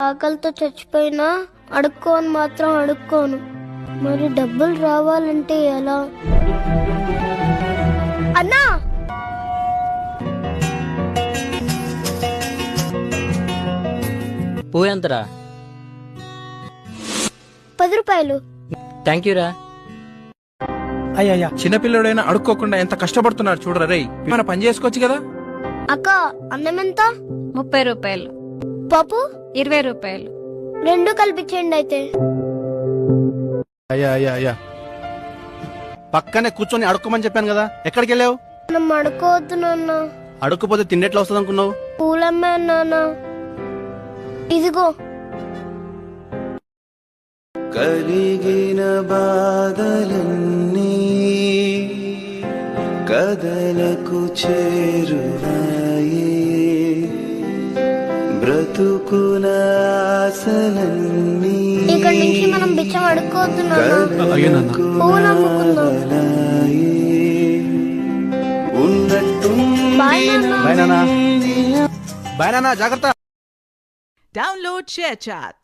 ఆకలితో చచ్చిపోయినా అడుక్కోని మాత్రం అడుక్కోను. మరి డబ్బులు రావాలంటే ఎలా? అన్నా, పూ ఎంతరా? 10 రూపాయలు. థ్యాంక్ యూ రా. అయ్యా చిన్నపిల్లడైనా అడుక్కోకుండా ఎంత కష్టపడుతున్నారు చూడరా రేయ్. మన పని చేసుకోవచ్చు కదా. అక్క, అన్నం ఎంత? 30 రూపాయలు. పప్పు 20 రూపాయలు. 2 కల్పించండి అయితే. అయ్యా పక్కనే కూర్చొని అడుక్కోమని చెప్పాను కదా, ఎక్కడికి వెళ్ళావు? మనం అడుకోవద్దు నాన్న. అడుక్కపోతే తిండెట్లా వస్తుంది అనుకున్నావు? పూలమ్మే నాన్న. ఇదిగో. కలిగిన బాధలన్నీ కదలకు చేరువాయే, బ్రతుకున ఆశలన్నీ ఇక్కడి నుంచి మనం బిచ్చం అడుక్కోవద్దు నాన్న. పూలు అమ్ముకుందాం. బాయ్ నాన్న. బాయ్ నాన్న, జాగ్రత్త. Download ShareChat.